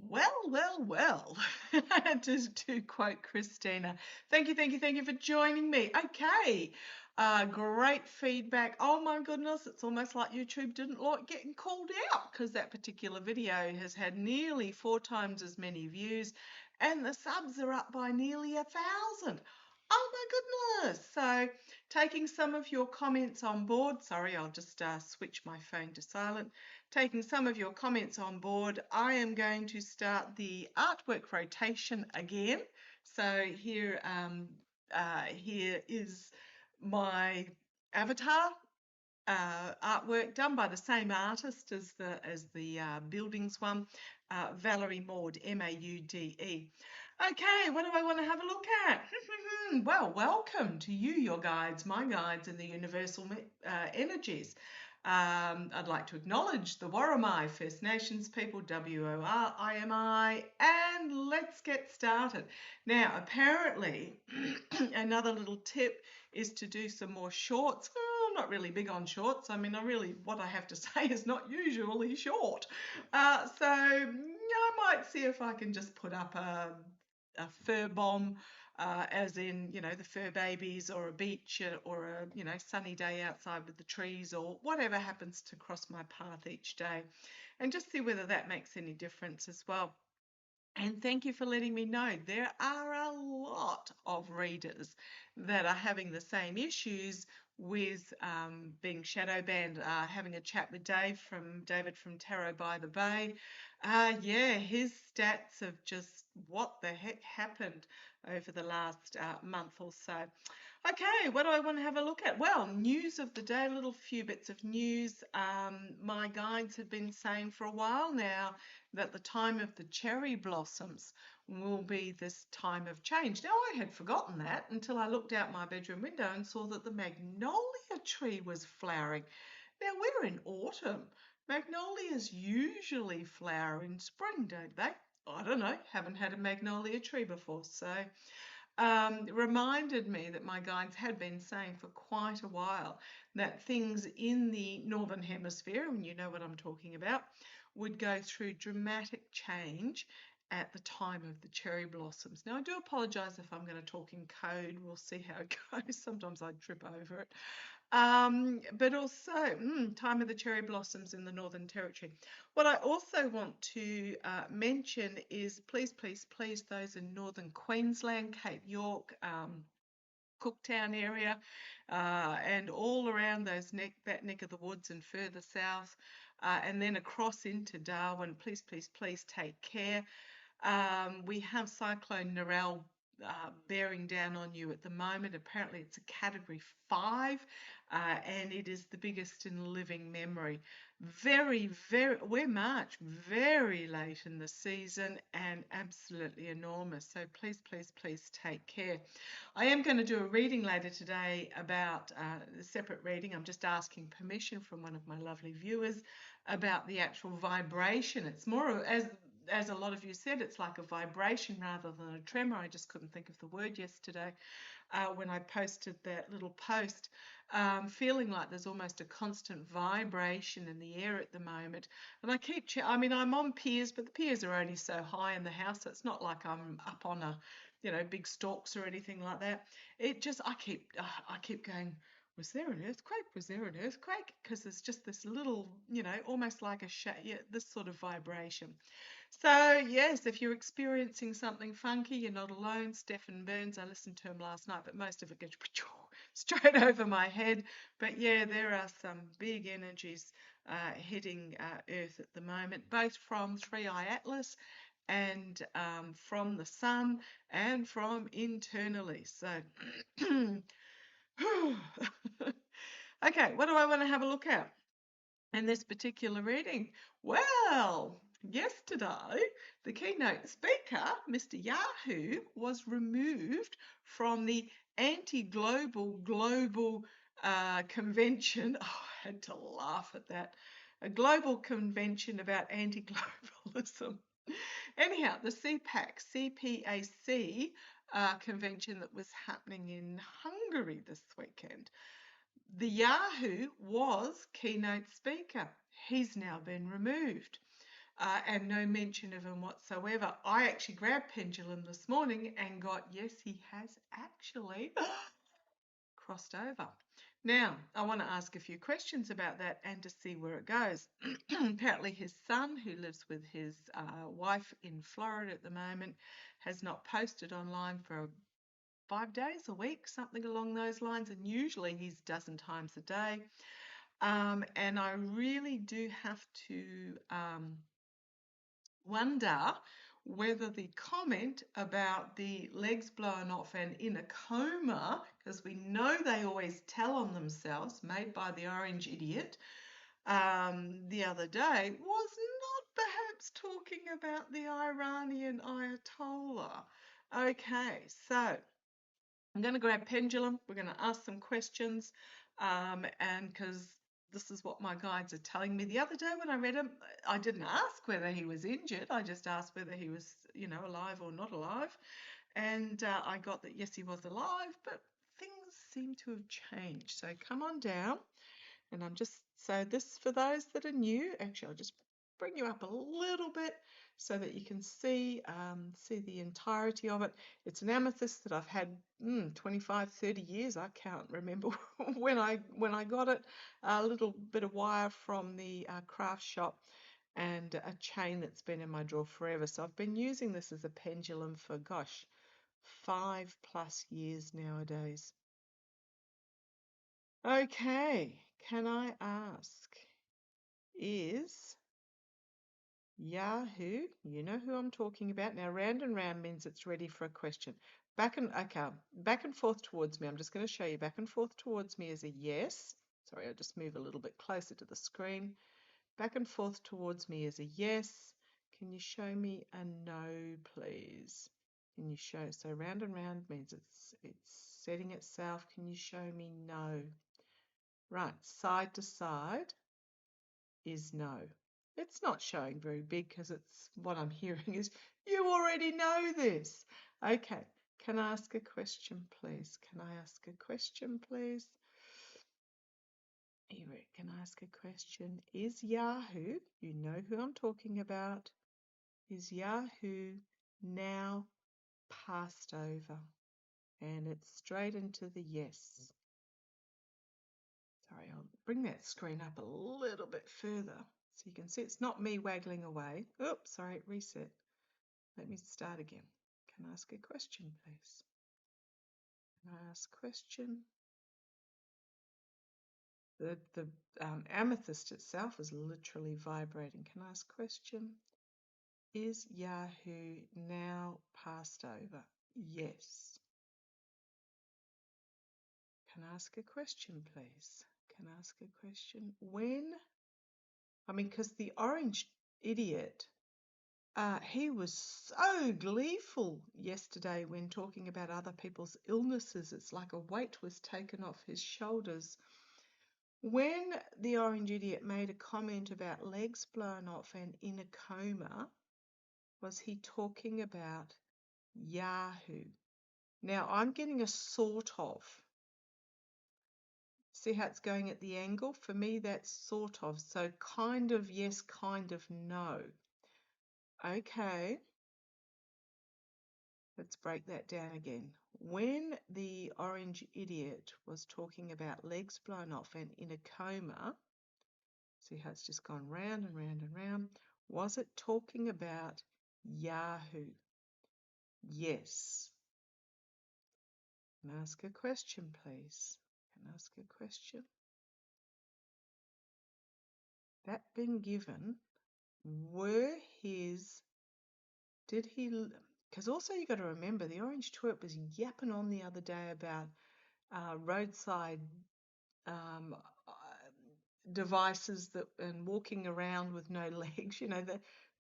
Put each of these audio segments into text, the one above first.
Well. To quote Christina, thank you for joining me. Okay, great feedback. Oh my goodness, it's almost like YouTube didn't like getting called out because that particular video has had nearly 4 times as many views and the subs are up by nearly 1,000. Oh my goodness. So, taking some of your comments on board, sorry, I'll just switch my phone to silent. Taking some of your comments on board, I am going to start the artwork rotation again. So here is my avatar artwork done by the same artist as the buildings one, Valerie Maude, Maude. Okay, what do I want to have a look at? Well, welcome to you, your guides, my guides in the universal energies. I'd like to acknowledge the Worimi First Nations people, WORIMI, and let's get started. Now, apparently, another little tip is to do some more shorts. I'm not really big on shorts. I mean, what I have to say is not usually short. So I might see if I can just put up a fur bomb, as in, the fur babies, or a beach, or a, sunny day outside with the trees, or whatever happens to cross my path each day, and just see whether that makes any difference as well. And thank you for letting me know. There are a lot of readers that are having the same issues with being shadow banned. Having a chat with David from Tarot by the Bay. Yeah, his stats of just what the heck happened over the last month or so. Okay, what do I want to have a look at? Well, news of the day, a little few bits of news. My guides have been saying for a while now that the time of the cherry blossoms will be this time of change. Now, I had forgotten that until I looked out my bedroom window and saw that the magnolia tree was flowering. Now, we're in autumn. Magnolias usually flower in spring, don't they? I don't know, haven't had a magnolia tree before, so reminded me that my guides had been saying for quite a while that things in the Northern Hemisphere, and you know what I'm talking about, would go through dramatic change at the time of the cherry blossoms. Now, I do apologise if I'm going to talk in code. We'll see how it goes. Sometimes I trip over it. But also, time of the cherry blossoms in the Northern Territory. What I also want to mention is please, those in Northern Queensland, Cape York, Cooktown area, and all around that neck of the woods and further south, and then across into Darwin, please take care. We have Cyclone Narelle bearing down on you at the moment. Apparently it's a category 5, and it is the biggest in living memory. We're March, very late in the season and absolutely enormous. So please take care. I am going to do a reading later today about a separate reading. I'm just asking permission from one of my lovely viewers about the actual vibration. It's more, as a lot of you said, it's like a vibration rather than a tremor. I just couldn't think of the word yesterday when I posted that little post. Feeling like there's almost a constant vibration in the air at the moment. And I'm on piers, but the piers are only so high in the house. So it's not like I'm up on big stalks or anything like that. I keep going, was there an earthquake? Was there an earthquake? Because there's just this little, almost like this sort of vibration. So, yes, if you're experiencing something funky, you're not alone. Stephen Burns, I listened to him last night, but most of it goes straight over my head. But yeah, there are some big energies hitting Earth at the moment, both from 3i Atlas and from the sun and from internally. So, okay, what do I want to have a look at in this particular reading? Well, yesterday, the keynote speaker, Mr. Yahoo, was removed from the global convention. Oh, I had to laugh at that. A global convention about anti-globalism. Anyhow, the CPAC convention that was happening in Hungary this weekend. The Yahoo was keynote speaker. He's now been removed. and no mention of him whatsoever. I actually grabbed Pendulum this morning and got, yes, he has actually crossed over. Now, I want to ask a few questions about that and to see where it goes. Apparently, his son, who lives with his wife in Florida at the moment, has not posted online for 5 days a week, something along those lines, and usually he's a dozen times a day. And I really do have to wonder whether the comment about the legs blown off and in a coma, because we know they always tell on themselves, made by the orange idiot, the other day, was not perhaps talking about the Iranian Ayatollah. Okay, so I'm going to grab Pendulum. We're going to ask some questions, and because this is what my guides are telling me. The other day when I read him, I didn't ask whether he was injured. I just asked whether he was, alive or not alive. And I got that, yes, he was alive, but things seem to have changed. So come on down. And so this for those that are new, actually, I'll just bring you up a little bit so that you can see the entirety of it. It's an amethyst that I've had 25, 30 years. I can't remember when I got it. A little bit of wire from the craft shop and a chain that's been in my drawer forever. So I've been using this as a pendulum for, gosh, 5+ years nowadays. Okay, can I ask, is Yahoo, you know who I'm talking about. Now, round and round means it's ready for a question. Back and forth towards me. I'm just going to show you back and forth towards me is a yes. Sorry, I'll just move a little bit closer to the screen. Back and forth towards me is a yes. Can you show me a no, please? Can you show? So round and round means it's setting itself. Can you show me no? Right, side to side is no. It's not showing very big because it's what I'm hearing is you already know this. Okay, can I ask a question, please? Can I ask a question, please? Eric, can I ask a question? Is Yahoo, you know who I'm talking about, is Yahoo now passed over? And it's straight into the yes. Sorry, I'll bring that screen up a little bit further so you can see it's not me waggling away. Oops, sorry, reset. Let me start again. Can I ask a question, please? Can I ask a question? The amethyst itself is literally vibrating. Can I ask a question? Is Yahoo now passed over? Yes. Can I ask a question, please? Can I ask a question? Because the orange idiot, he was so gleeful yesterday when talking about other people's illnesses. It's like a weight was taken off his shoulders. When the orange idiot made a comment about legs blown off and in a coma, was he talking about Yahoo? Now, I'm getting a sort of. See how it's going at the angle? For me, that's sort of. So kind of yes, kind of no. Okay. Let's break that down again. When the orange idiot was talking about legs blown off and in a coma, see how it's just gone round and round and round, was it talking about Yahoo? Yes. Can I ask a question, please? Can I ask a question? That being given, because also you got to remember the orange twerp was yapping on the other day about roadside devices and walking around with no legs,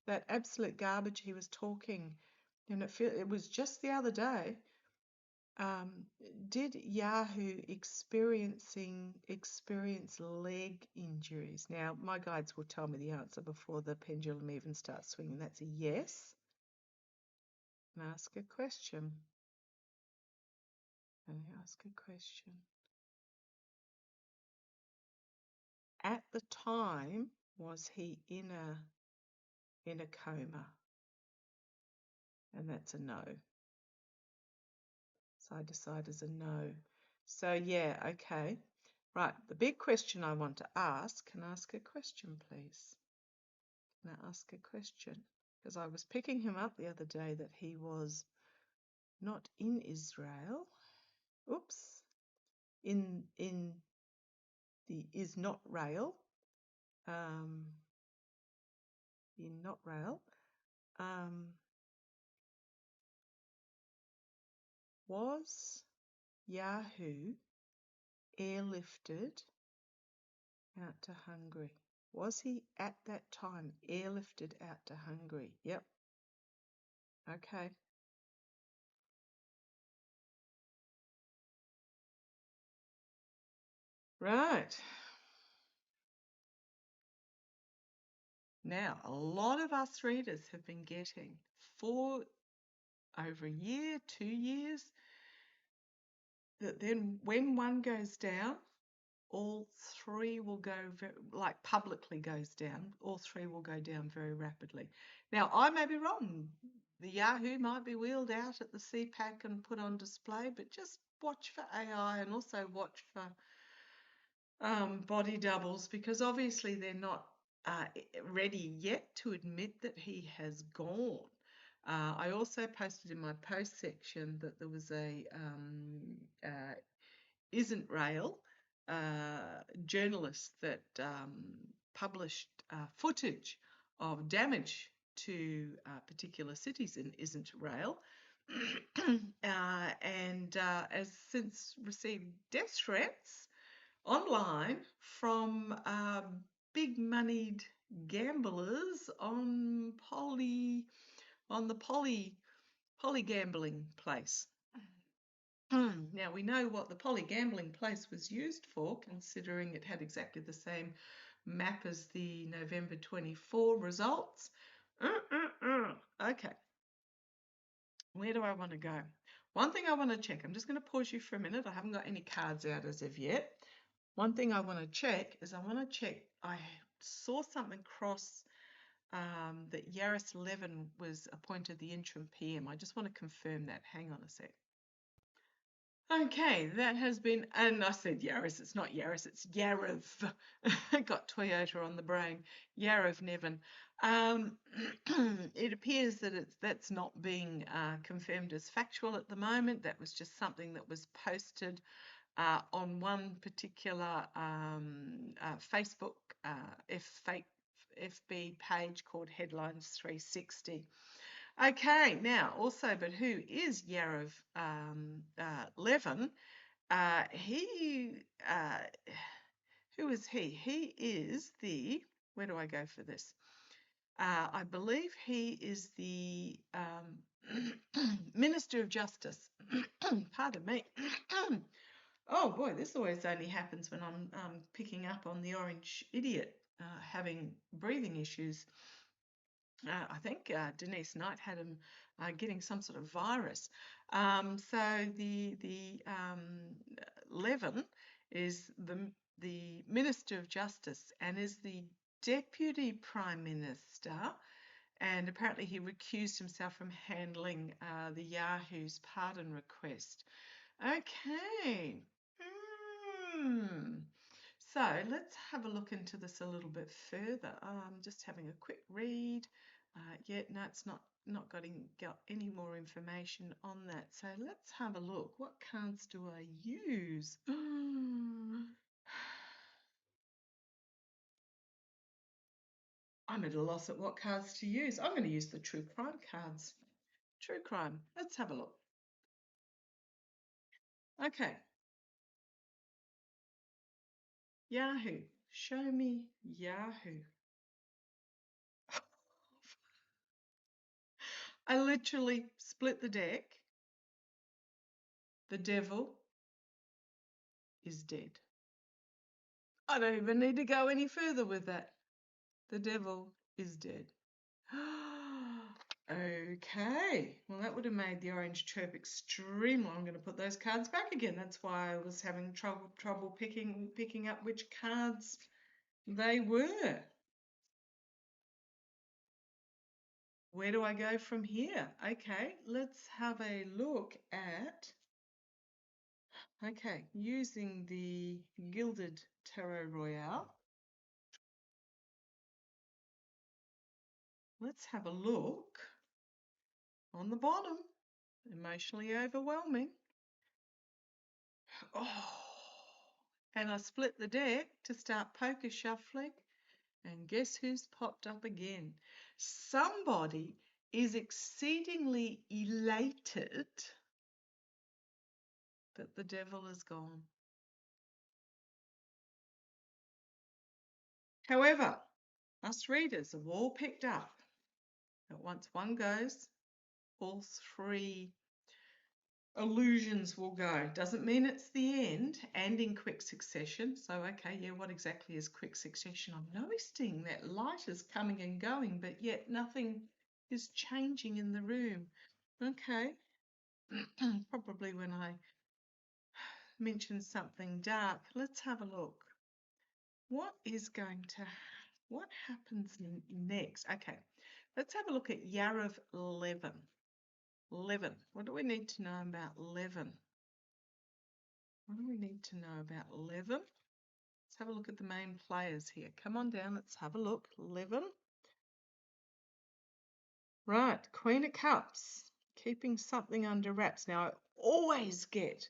that absolute garbage he was talking. And it was just the other day. Did Yahoo experience leg injuries? Now, my guides will tell me the answer before the pendulum even starts swinging. That's a yes. And ask a question. And ask a question. At the time, was he in a in a coma. And that's a no. Side to side is a no. So yeah, okay. Right, the big question I want to ask, can I ask a question, please? Can I ask a question? Because I was picking him up the other day that he was not in Israel. Oops. In the is not rail. In not rail. Was Yahoo airlifted out to Hungary? Was he at that time airlifted out to Hungary? Yep. Okay. Right. Now, a lot of us readers have been getting for over a year, 2 years, that then when one goes down, all three will go, like publicly goes down, all three will go down very rapidly. Now, I may be wrong. The Yahoo might be wheeled out at the CPAC and put on display, but just watch for AI and also watch for body doubles, because obviously they're not ready yet to admit that he has gone. I also posted in my post section that there was a Isn't Rail journalist that published footage of damage to particular cities in Isn't Rail, and has since received death threats online from big moneyed gamblers on the poly gambling place. Now we know what the poly gambling place was used for, considering it had exactly the same map as the November 24 results. Okay, where do I want to go? One thing I want to check, I'm just going to pause you for a minute. I haven't got any cards out as of yet. One thing I want to check is I saw something cross that Yaris Levin was appointed the interim PM. I just want to confirm that. Hang on a sec. Okay, that has been, and I said Yaris, it's not Yaris, it's Yarav. Got Toyota on the brain. Yarav Nevin. It appears that that's not being confirmed as factual at the moment. That was just something that was posted on one particular Facebook FB page called Headlines 360. Okay, now also, but who is Yarov Levin? Who is he? He is the, where do I go for this? I believe he is the Minister of Justice. Pardon me. Oh boy, this always only happens when I'm picking up on the orange idiot having breathing issues. I think Denise Knight had him getting some sort of virus. So the Levin is the Minister of Justice and is the Deputy Prime Minister, and apparently he recused himself from handling the Yahoo's pardon request. Okay. So let's have a look into this a little bit further. I'm just having a quick read. No, it's not got any more information on that. So let's have a look. What cards do I use? I'm at a loss at what cards to use. I'm going to use the True Crime cards. True Crime. Let's have a look. Okay. Yahoo. Show me Yahoo. I literally split the deck. The devil is dead. I don't even need to go any further with that. The devil is dead. Okay, well that would have made the orange chirp extreme. I'm going to put those cards back again. That's why I was having trouble picking up which cards they were. Where do I go from here? Okay, let's have a look at, okay, using the Gilded Tarot Royale. Let's have a look on the bottom. Emotionally overwhelming. Oh, and I split the deck to start poker shuffling. And guess who's popped up again? Somebody is exceedingly elated that the devil is gone. However, us readers have all picked up that once one goes, all three illusions will go. Doesn't mean it's the end, and in quick succession. So, okay, yeah, what exactly is quick succession? I'm noticing that light is coming and going, but yet nothing is changing in the room. Okay, probably when I mention something dark. Let's have a look. What happens next? Okay, let's have a look at Yarav 11. 11. What do we need to know about 11? What do we need to know about 11? Let's have a look at the main players here. Come on down, let's have a look. 11. Right, Queen of Cups, keeping something under wraps. Now, I always get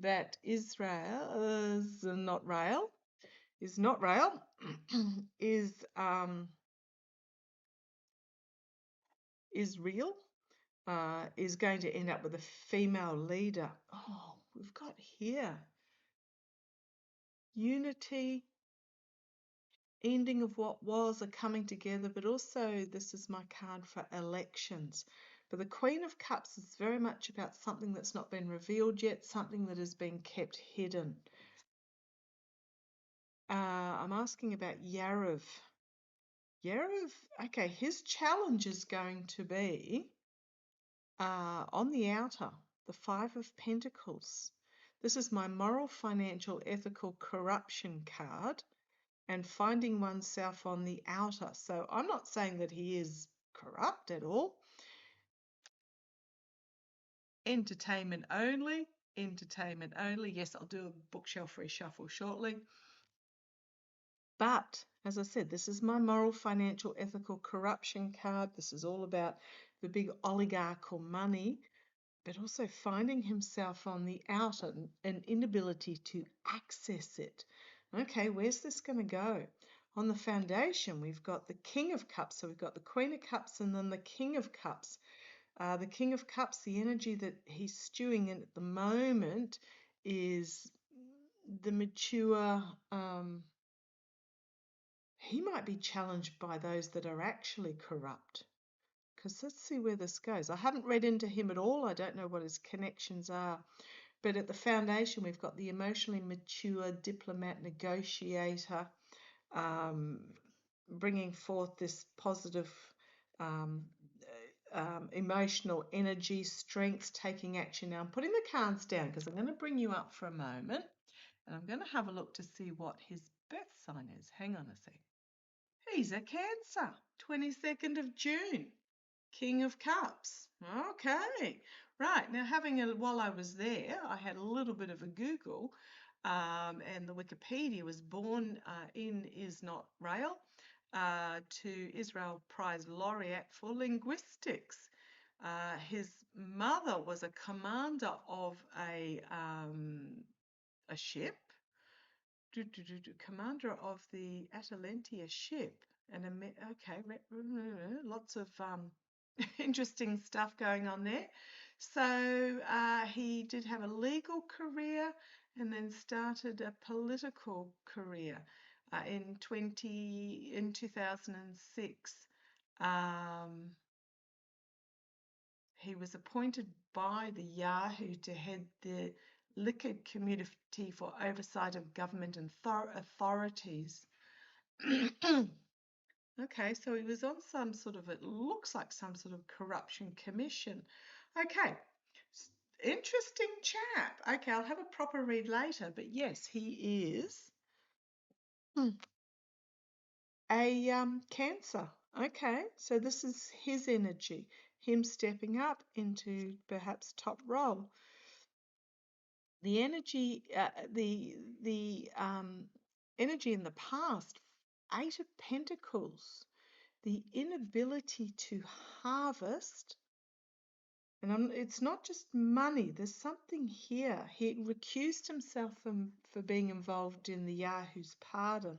that Israel is not rail, is real, is going to end up with a female leader. Oh, we've got here unity, ending of what was, a coming together, but also this is my card for elections. But the Queen of Cups is very much about something that's not been revealed yet, something that has been kept hidden. I'm asking about Yarav. Yarav, okay, his challenge is going to be on the outer, the Five of Pentacles. This is my moral, financial, ethical corruption card, and finding oneself on the outer. So I'm not saying that he is corrupt at all. Entertainment only, entertainment only. Yes, I'll do a bookshelf reshuffle shortly. But as I said, this is my moral, financial, ethical corruption card. This is all about the big oligarchical money, but also finding himself on the outer, an inability to access it. Okay, where's this going to go? On the foundation, we've got the King of Cups. So we've got the Queen of Cups and then the King of Cups. The King of Cups, the energy that he's stewing in at the moment is the mature. He might be challenged by those that are actually corrupt. Because let's see where this goes. I haven't read into him at all. I don't know what his connections are. But at the foundation, we've got the emotionally mature diplomat, negotiator, bringing forth this positive emotional energy, strength, taking action. Now, I'm putting the cards down because I'm going to bring you up for a moment. And I'm going to have a look to see what his birth sign is. Hang on a sec. He's a Cancer, 22nd of June. King of Cups. Okay. Right. Now, while I was there, I had a little bit of a Google, and the Wikipedia was born in Is Not Rail to Israel Prize Laureate for Linguistics. His mother was a commander of a ship, commander of the Atalantia ship, and okay, lots of interesting stuff going on there. So he did have a legal career and then started a political career in 2006. He was appointed by the Yahoo to head the Liquid Committee for Oversight of Government and Authorities. Okay, so he was on some sort of, it looks like some sort of corruption commission. Okay, interesting chap. Okay, I'll have a proper read later, but yes, he is a Cancer. Okay, so this is his energy, him stepping up into perhaps top role. The energy, the energy in the past, Eight of Pentacles, the inability to harvest. And it's not just money. There's something here. He recused himself for being involved in the Yahoo's pardon.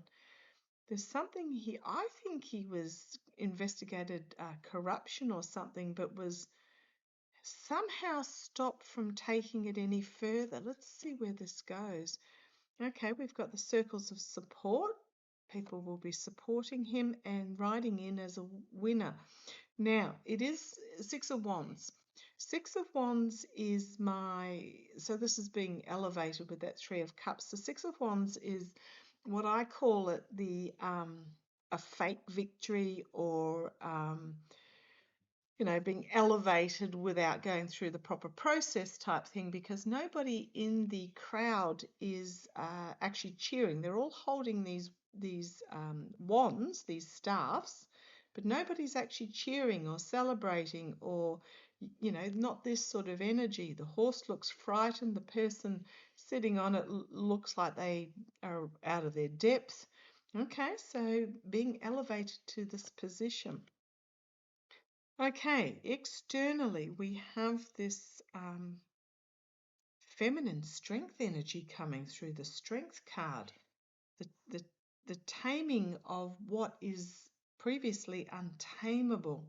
There's something here. I think he was investigated corruption or something, but was somehow stopped from taking it any further. Let's see where this goes. Okay, we've got the circles of support. People will be supporting him and writing in as a winner. Now, it is Six of Wands. Six of Wands is so this is being elevated with that Three of Cups. The Six of Wands is what I call it a fake victory, or being elevated without going through the proper process type thing, because nobody in the crowd is actually cheering. They're all holding these wands, these staffs, but nobody's actually cheering or celebrating, or not this sort of energy. The horse looks frightened. The person sitting on it looks like they are out of their depth. Okay, so being elevated to this position. Okay, externally we have this feminine strength energy coming through, the Strength card, the taming of what is previously untamable.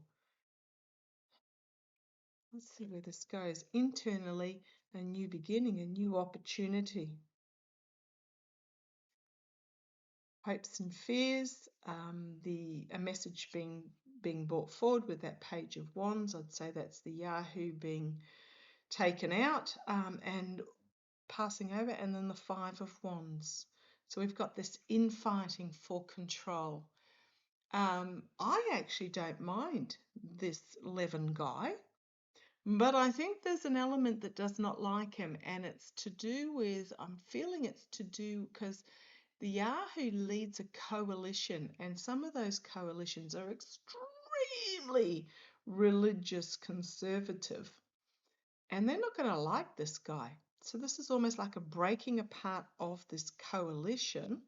Let's see where this goes. Internally, a new beginning, a new opportunity. Hopes and fears, a message being brought forward with that Page of Wands. I'd say that's the Yahoo being taken out and passing over, and then the Five of Wands. So we've got this infighting for control. I actually don't mind this Levin guy, but I think there's an element that does not like him, and it's to do with, I'm feeling it's to do because the Yahoo leads a coalition, and some of those coalitions are extremely religious conservative, and they're not going to like this guy. So this is almost like a breaking apart of this coalition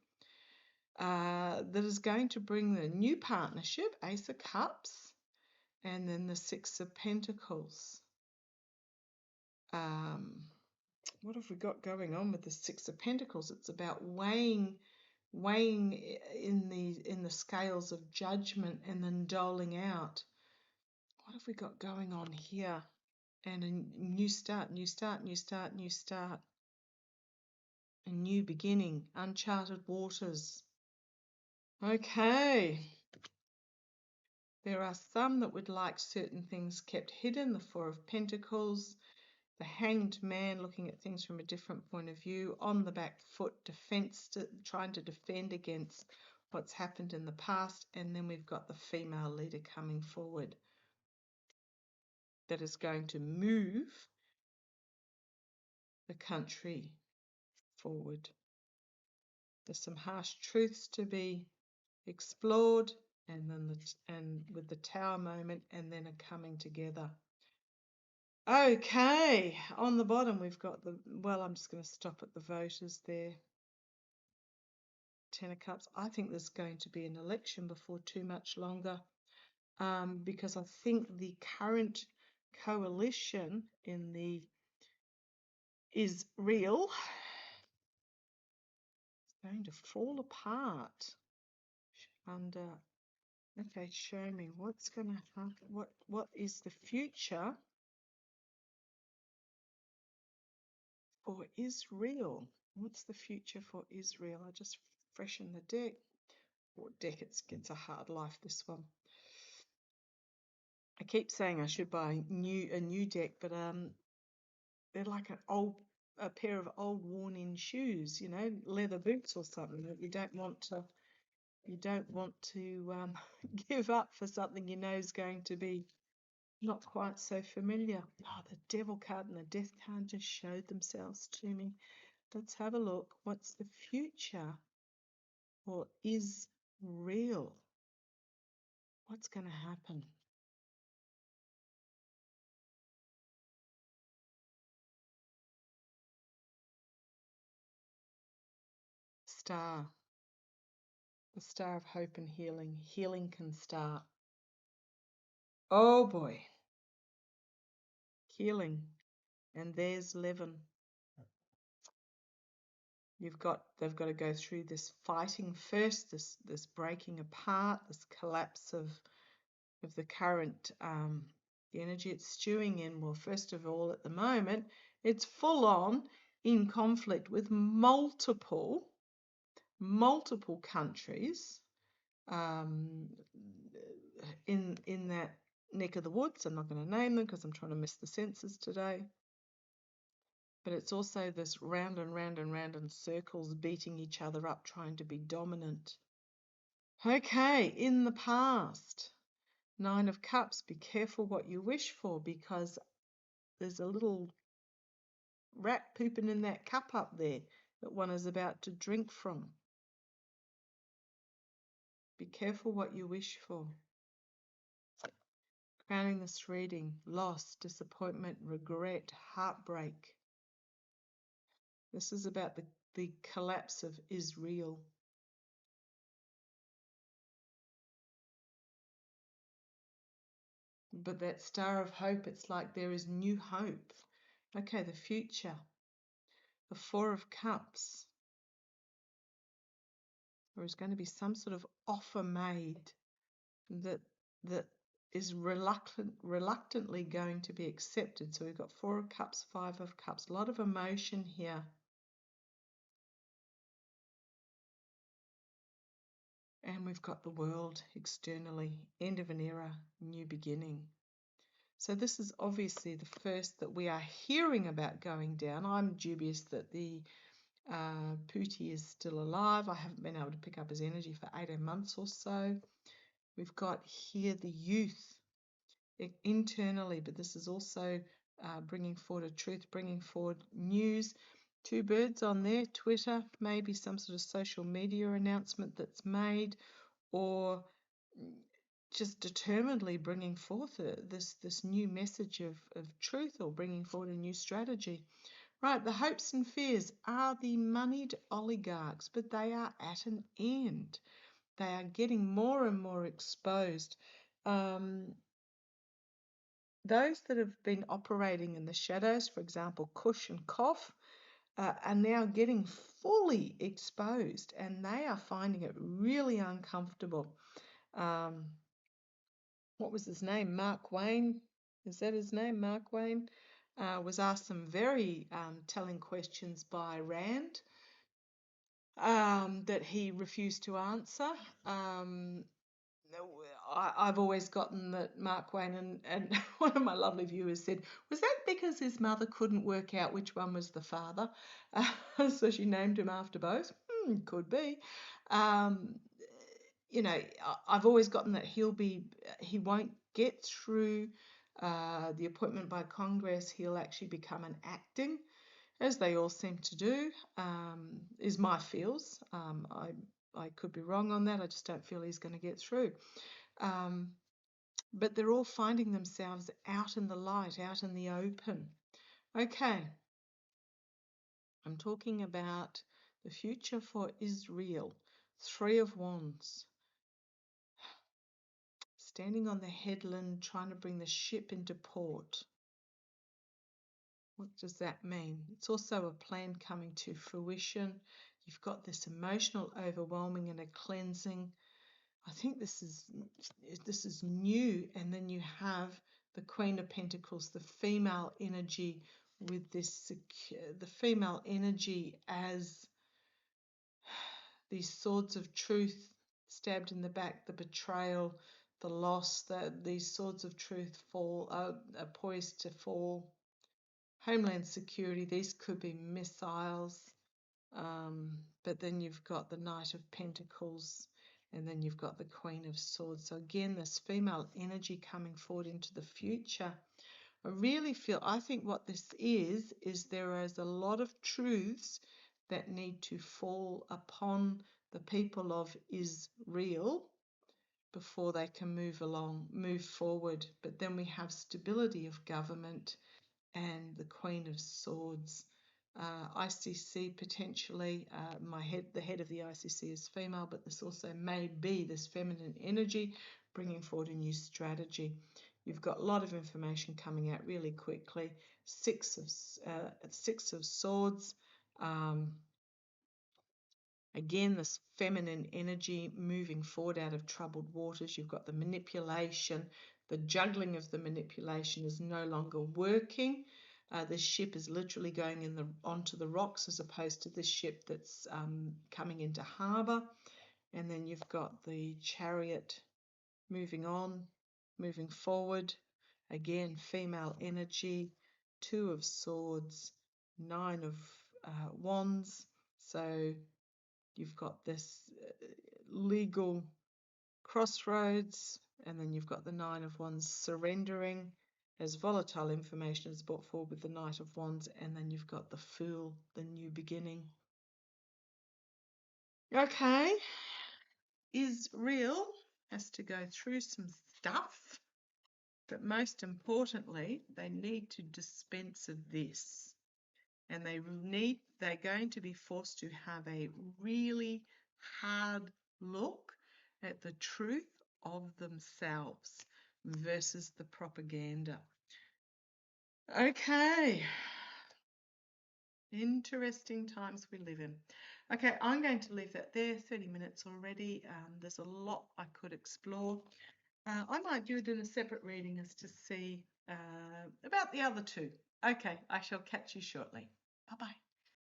that is going to bring the new partnership, Ace of Cups, and then the Six of Pentacles. What have we got going on with the Six of Pentacles? It's about weighing in the scales of judgment and then doling out. What have we got going on here? And a new start, new start, new start, new start. A new beginning, uncharted waters. Okay. There are some that would like certain things kept hidden. The Four of Pentacles, the Hanged Man, looking at things from a different point of view, on the back foot, trying to defend against what's happened in the past. And then we've got the female leader coming forward that is going to move the country forward. There's some harsh truths to be explored, and then with the Tower moment, and then a coming together. Okay, on the bottom we've got I'm just going to stop at the voters there. Ten of Cups. I think there's going to be an election before too much longer, because I think the current coalition is real. It's going to fall apart under. Okay, show me what's going to happen. What is the future for Israel? What's the future for Israel? I just freshen the deck. Deck, it gets a hard life, this one. I keep saying I should buy a new deck, but they're like a pair of old worn-in shoes, leather boots or something that you don't want to give up for something you know is going to be not quite so familiar. Oh, the Devil card and the Death card just showed themselves to me. Let's have a look. What's the future for Israel? What's going to happen? Star. The star of hope and healing. Healing can start. Oh boy. Healing. And there's Levin. They've got to go through this fighting first, this breaking apart, this collapse of the current the energy it's stewing in. Well, first of all, at the moment, it's full on in conflict with multiple countries in that neck of the woods. I'm not going to name them because I'm trying to miss the senses today. But it's also this round and round and round in circles, beating each other up, trying to be dominant. Okay, in the past, 9 of Cups, be careful what you wish for, because there's a little rat pooping in that cup up there that one is about to drink from. Be careful what you wish for. Crowning this reading, loss, disappointment, regret, heartbreak. This is about the collapse of Israel. But that star of hope, it's like there is new hope. Okay, the future. The 4 of Cups. There is going to be some sort of offer made that is reluctantly going to be accepted. So we've got 4 of Cups, 5 of Cups. A lot of emotion here. And we've got the World externally. End of an era, new beginning. So this is obviously the first that we are hearing about going down. I'm dubious that the Pooty is still alive. I haven't been able to pick up his energy for 18 months or so. We've got here the youth internally, but this is also bringing forward a truth, bringing forward news. 2 birds on there, Twitter, maybe some sort of social media announcement that's made, or just determinedly bringing forth this new message of truth, or bringing forward a new strategy. Right, the hopes and fears are the moneyed oligarchs, but they are at an end. They are getting more and more exposed. Those that have been operating in the shadows, for example, Kush and Kof, are now getting fully exposed, and they are finding it really uncomfortable. What was his name? Mark Wayne. Is that his name? Mark Wayne was asked some very telling questions by Rand that he refused to answer. I've always gotten that Mark Wayne, and one of my lovely viewers said, was that because his mother couldn't work out which one was the father? So she named him after both? Could be. You know, I've always gotten that he won't get through the appointment by Congress. He'll actually become an acting, as they all seem to do, is my feels. I could be wrong on that. I just don't feel he's going to get through. But they're all finding themselves out in the light, out in the open. Okay, I'm talking about the future for Israel. 3 of Wands. Standing on the headland, trying to bring the ship into port. What does that mean? It's also a plan coming to fruition. You've got this emotional overwhelming and a cleansing. I think this is new. And then you have the Queen of Pentacles, the female energy, with this the female energy as these swords of truth stabbed in the back, the betrayal, the loss, these swords of truth are poised to fall. Homeland security, these could be missiles. But then you've got the Knight of Pentacles, and then you've got the Queen of Swords. So again, this female energy coming forward into the future. I think what this is there is a lot of truths that need to fall upon the people of Israel before they can move forward. But then we have stability of government and the Queen of Swords. ICC potentially, the head of the ICC is female, but this also may be this feminine energy bringing forward a new strategy. You've got a lot of information coming out really quickly. Six of Swords. Again, this feminine energy moving forward out of troubled waters. You've got the manipulation. The juggling of the manipulation is no longer working. This ship is literally going onto the rocks as opposed to this ship that's coming into harbour. And then you've got the Chariot moving on, moving forward. Again, female energy, Two of Swords, Nine of Wands. So you've got this legal crossroads, and then you've got the Nine of Wands surrendering as volatile information is brought forward with the Knight of Wands, and then you've got the Fool, the new beginning. Okay, Israel has to go through some stuff, but most importantly, they need to dispense of this. And they're going to be forced to have a really hard look at the truth of themselves versus the propaganda. Okay. Interesting times we live in. Okay, I'm going to leave that there. 30 minutes already. There's a lot I could explore. I might do it in a separate reading as to see about the other two. Okay, I shall catch you shortly. Bye-bye.